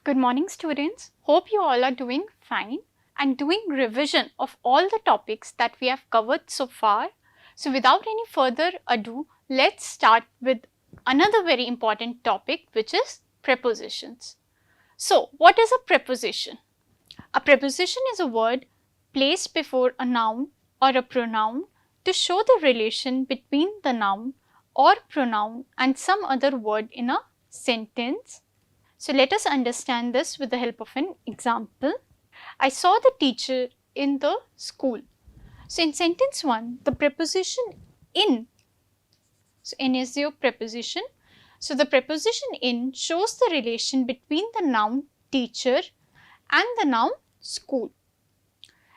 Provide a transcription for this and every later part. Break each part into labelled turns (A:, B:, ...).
A: Good morning students. Hope you all are doing fine and doing revision of all the topics that we have covered so far. So without any further ado, let's start with another very important topic, which is prepositions. So what is a preposition? A preposition is a word placed before a noun or a pronoun to show the relation between the noun or pronoun and some other word in a sentence. So let us understand this with the help of an example. I saw the teacher in the school. So in sentence 1, the preposition in, so in is your preposition. So the preposition in shows the relation between the noun teacher and the noun school.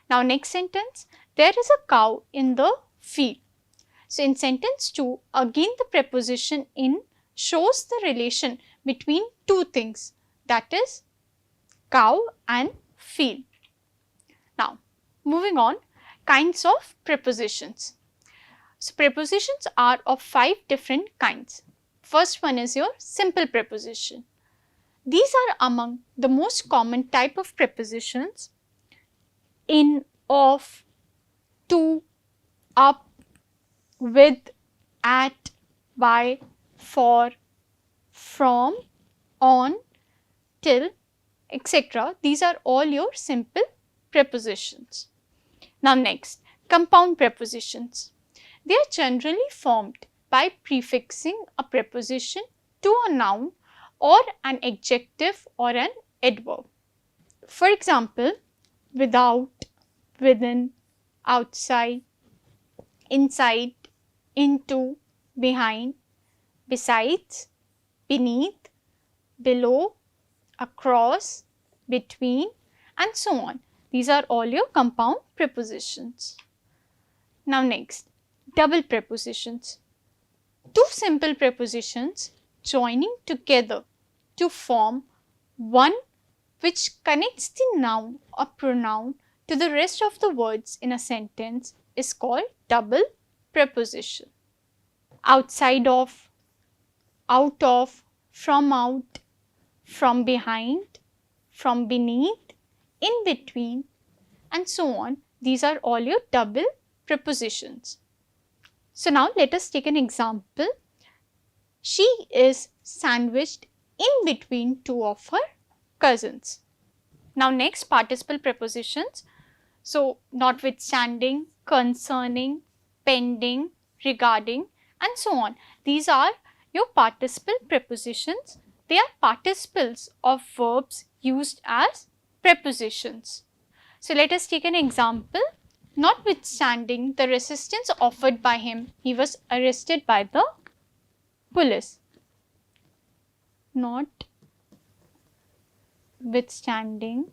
A: Now next sentence, there is a cow in the field. So in sentence 2, again the preposition in shows the relation between two things, that is cow and field. Now moving on, kinds of prepositions. So prepositions are of 5 different kinds. First one is your simple preposition. These are among the most common type of prepositions. In, of, to, up, with, at, by, for, from, on, till, etc. These are all your simple prepositions. Now next, compound prepositions. They are generally formed by prefixing a preposition to a noun or an adjective or an adverb. For example, without, within, outside, inside, into, behind, besides, beneath, below, across, between, and so on. These are all your compound prepositions. Now next, double prepositions. Two simple prepositions joining together to form one which connects the noun or pronoun to the rest of the words in a sentence is called double preposition. Outside of, out of, from out, from behind, from beneath, in between, and so on. These are all your double prepositions. So now let us take an example. She is sandwiched in between two of her cousins. Now next, participle prepositions. So notwithstanding, concerning, pending, regarding, and so on. These are your participle prepositions. They are participles of verbs used as prepositions. So let us take an example. Notwithstanding the resistance offered by him, he was arrested by the police. Notwithstanding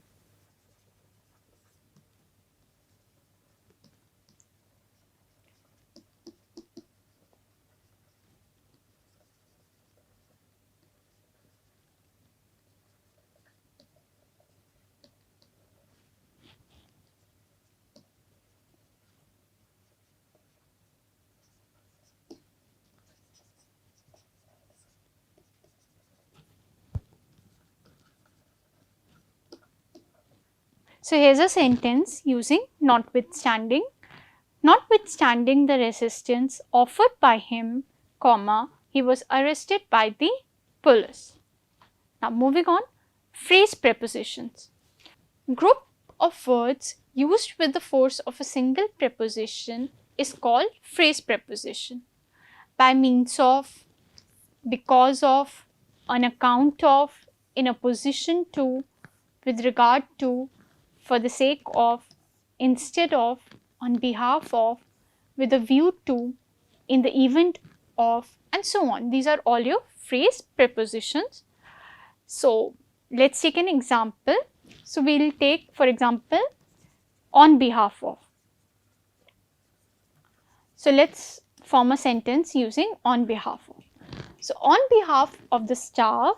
A: So here's a sentence using notwithstanding. Notwithstanding the resistance offered by him, comma, he was arrested by the police. Now moving on, phrase prepositions. Group of words used with the force of a single preposition is called phrase preposition. By means of, because of, on account of, in opposition to, with regard to, for the sake of, instead of, on behalf of, with a view to, in the event of, and so on. These are all your phrase prepositions. So let's take an example. So we will take, for example, on behalf of. So let's form a sentence using on behalf of. So on behalf of the staff,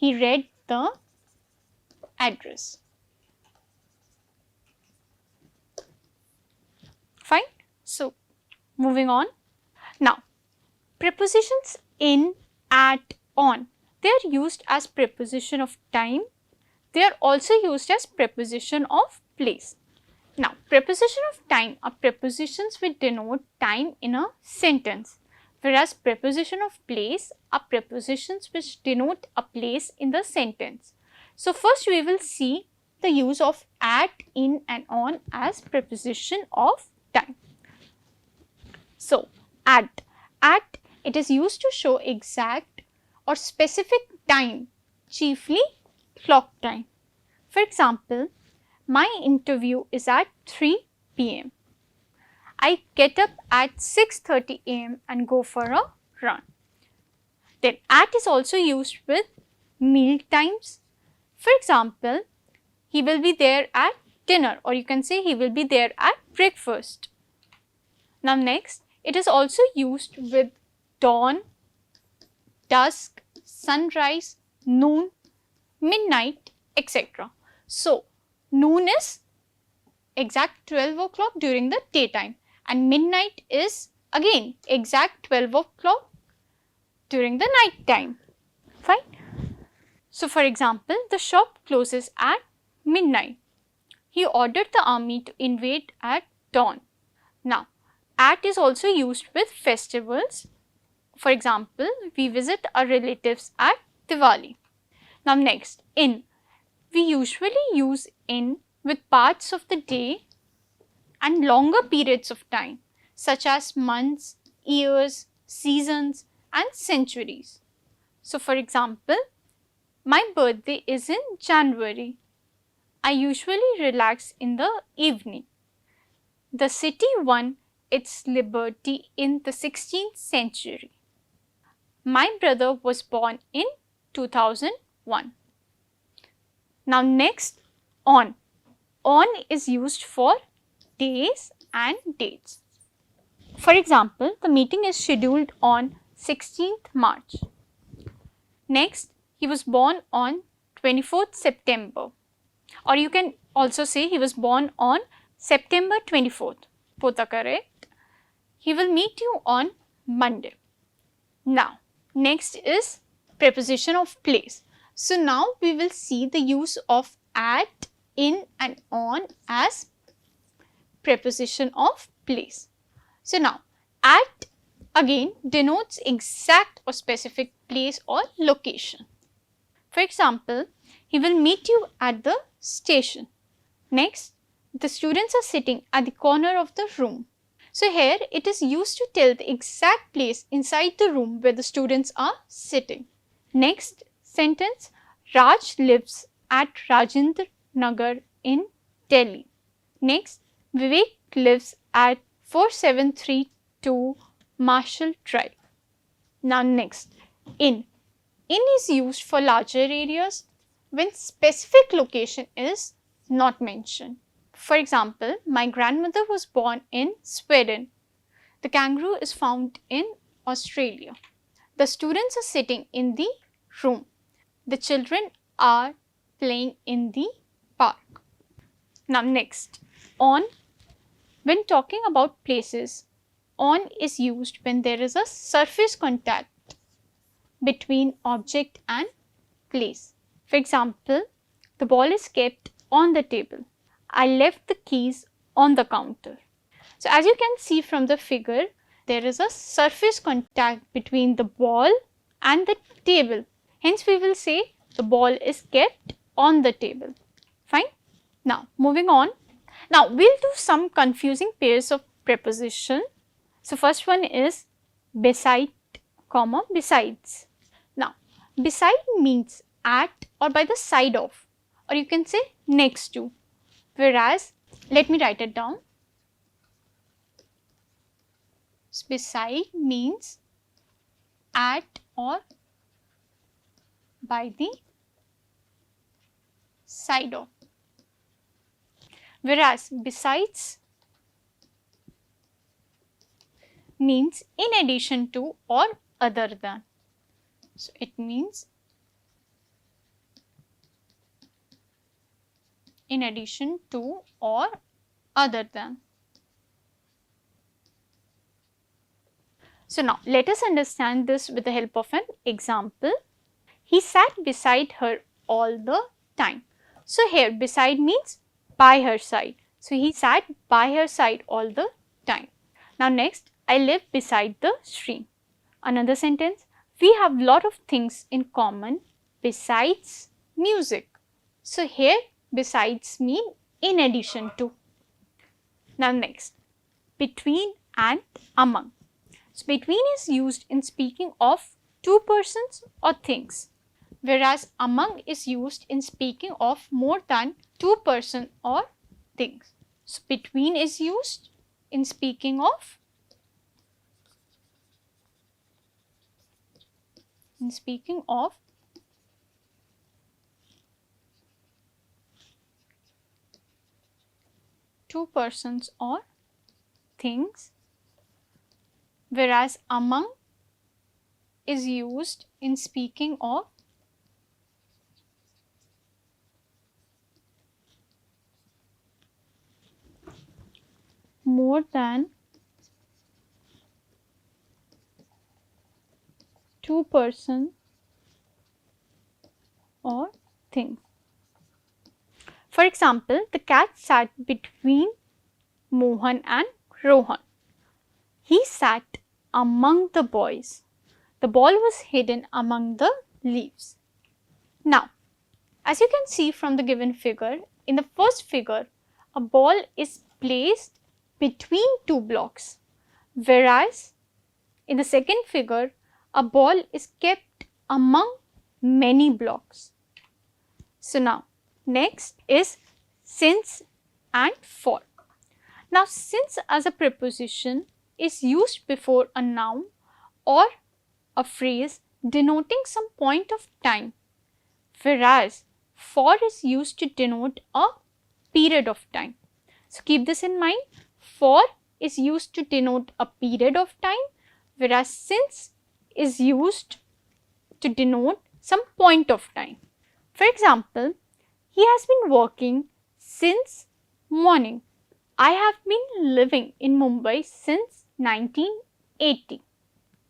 A: he read the address. Fine. So moving on. Now, prepositions in at, on. They are used as preposition of time. They are also used as preposition of place. Now, preposition of time are prepositions which denote time in a sentence, whereas preposition of place are prepositions which denote a place in the sentence. So, first we will see the use of at, in and on as preposition of time. So, at, it is used to show exact or specific time, chiefly clock time. For example, my interview is at 3 p.m. I get up at 6:30 a.m. and go for a run. Then at is also used with meal times. For example, he will be there at dinner, or you can say he will be there at breakfast. Now next, it is also used with dawn, dusk, sunrise, noon, midnight, etc. So, noon is exact 12 o'clock during the daytime and midnight is again exact 12 o'clock during the night time. Fine. So, for example, the shop closes at midnight. He ordered the army to invade at dawn. Now, at is also used with festivals. For example, we visit our relatives at Diwali. Now, next, in. We usually use in with parts of the day and longer periods of time, such as months, years, seasons, and centuries. So, for example, my birthday is in January. I usually relax in the evening. The city won its liberty in the 16th century. My brother was born in 2001. Now next, on. On is used for days and dates. For example, the meeting is scheduled on 16th March. Next, he was born on 24th September, or you can also say he was born on September 24th. Both are correct. He will meet you on Monday. Now, next is preposition of place. So, now we will see the use of at, in and on as preposition of place. So, now at again denotes exact or specific place or location. For example, he will meet you at the station. Next, the students are sitting at the corner of the room. So, here it is used to tell the exact place inside the room where the students are sitting. Next sentence, Raj lives at Rajendra Nagar in Delhi. Next, Vivek lives at 4732 Marshall Drive. Now next, in. In is used for larger areas when specific location is not mentioned. For example, my grandmother was born in Sweden. The kangaroo is found in Australia. The students are sitting in the room. The children are playing in the park. Now next, on. When talking about places, on is used when there is a surface contact between object and place. For example, the ball is kept on the table. I left the keys on the counter. So, as you can see from the figure, there is a surface contact between the ball and the table. Hence, we will say the ball is kept on the table. Fine. Now, moving on. Now, we will do some confusing pairs of preposition. So, first one is beside, comma, besides. Now, beside means at or by the side of, or you can say next to. Whereas, let me write it down. So, beside means at or by the side of. Whereas, besides means in addition to or other than. So, it means in addition to or other than. So now let us understand this with the help of an example. He sat beside her all the time. So here beside means by her side. So he sat by her side all the time. Now next, I live beside the stream. Another sentence, we have lot of things in common besides music. So here besides mean in addition to. Now next, between and among. So between is used in speaking of two persons or things, whereas among is used in speaking of more than two persons or things. So between is used in speaking of two persons or things, whereas among is used in speaking of more than two persons or things. For example, the cat sat between Mohan and Rohan. He sat among the boys. The ball was hidden among the leaves. Now, as you can see from the given figure, in the first figure, a ball is placed between two blocks, whereas in the second figure, a ball is kept among many blocks. So now, next is since and for. Now, since as a preposition is used before a noun or a phrase denoting some point of time, whereas for is used to denote a period of time. So keep this in mind, for is used to denote a period of time, whereas since is used to denote some point of time. For example, he has been working since morning. I have been living in Mumbai since 1980.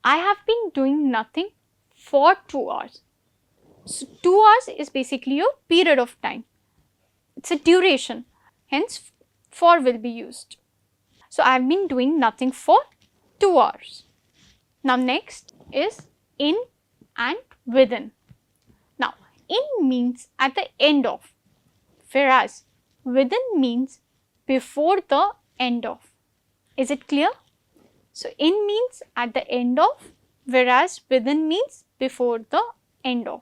A: I have been doing nothing for 2 hours. So 2 hours is basically a period of time. It's a duration. Hence, for will be used. So I have been doing nothing for 2 hours. Now next is in and within. Now in means at the end of, whereas within means before the end of. Is it clear? So in means at the end of, whereas within means before the end of.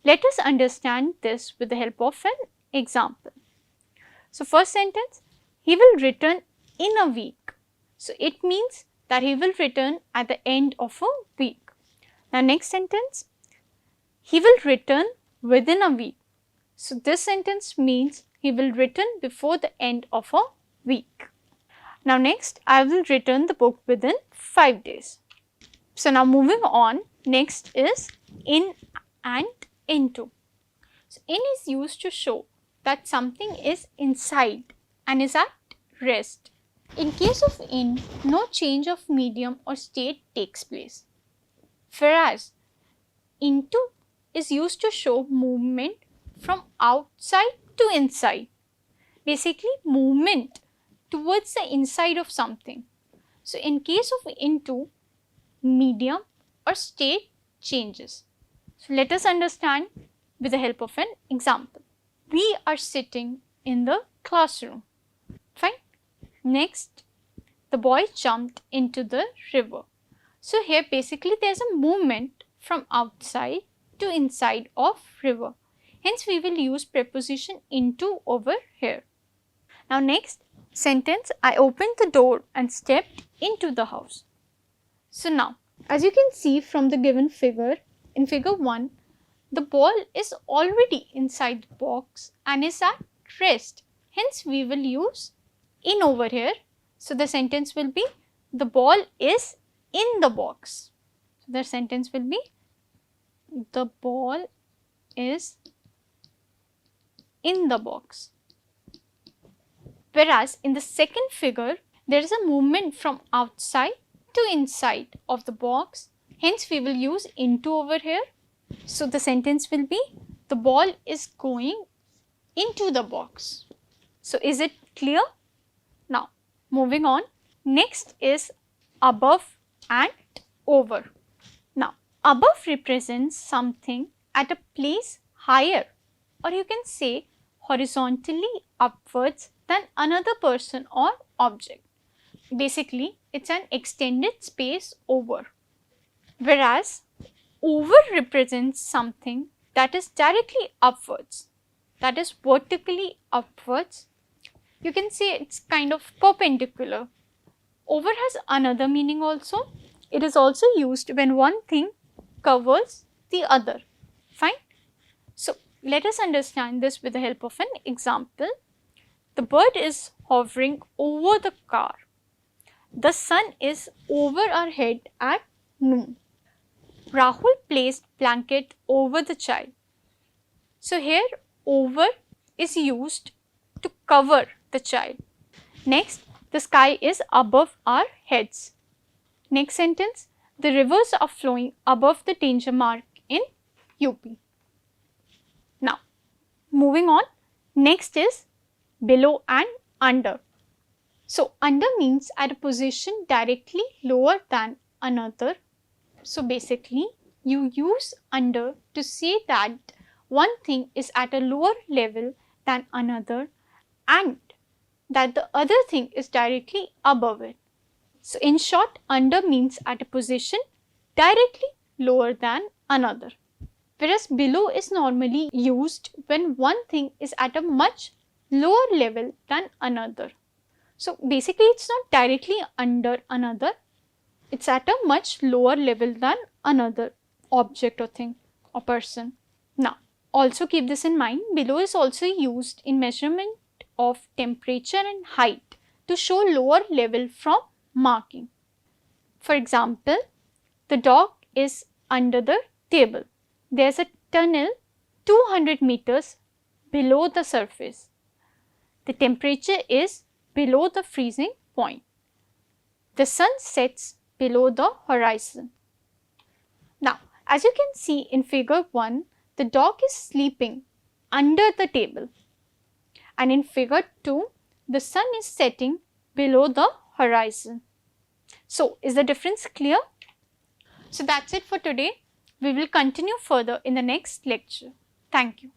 A: Let us understand this with the help of an example. So first sentence, he will return in a week. So it means that he will return at the end of a week. Now next sentence, he will return within a week. So this sentence means he will return before the end of a week. Now next, I will return the book within 5 days. So now moving on, next is in and into. So in is used to show that something is inside and is at rest. In case of in, no change of medium or state takes place. Whereas into is used to show movement from outside to inside. Basically movement towards the inside of something. So in case of into, medium or state changes. So let us understand with the help of an example. We are sitting in the classroom. Fine. Next, the boy jumped into the river. So here basically there is a movement from outside to inside of river. Hence we will use preposition into over here. Now next sentence, I opened the door and stepped into the house. So now, as you can see from the given figure, in figure 1, the ball is already inside the box and is at rest. Hence we will use in over here. So the sentence will be, the ball is in the box. So the sentence will be, the ball is in the box. Whereas in the second figure, there is a movement from outside to inside of the box. Hence, we will use into over here. So, the sentence will be, the ball is going into the box. So, is it clear? Now, moving on. Next is above and over. Now, above represents something at a place higher, or you can say horizontally upwards than another person or object. Basically, it's an extended space over. Whereas, over represents something that is directly upwards, that is vertically upwards. You can say it's kind of perpendicular. Over has another meaning also. It is also used when one thing covers the other. Fine. So, let us understand this with the help of an example. The bird is hovering over the car. The sun is over our head at noon. Rahul placed blanket over the child. So, here over is used to cover the child. Next, the sky is above our heads. Next sentence, the rivers are flowing above the danger mark in UP. Now, moving on, next is below and under. So, under means at a position directly lower than another. So, basically, you use under to say that one thing is at a lower level than another and that the other thing is directly above it. So, in short, under means at a position directly lower than another, whereas below is normally used when one thing is at a much lower level than another. So, basically, it's not directly under another, it's at a much lower level than another object or thing or person. Now, also keep this in mind, below is also used in measurement of temperature and height to show lower level from marking. For example, the dog is under the table. There is a tunnel 200 meters below the surface. The temperature is below the freezing point. The sun sets below the horizon. Now, as you can see in figure 1, the dog is sleeping under the table, and in figure 2, the sun is setting below the horizon. So, is the difference clear? So, that's it for today. We will continue further in the next lecture. Thank you.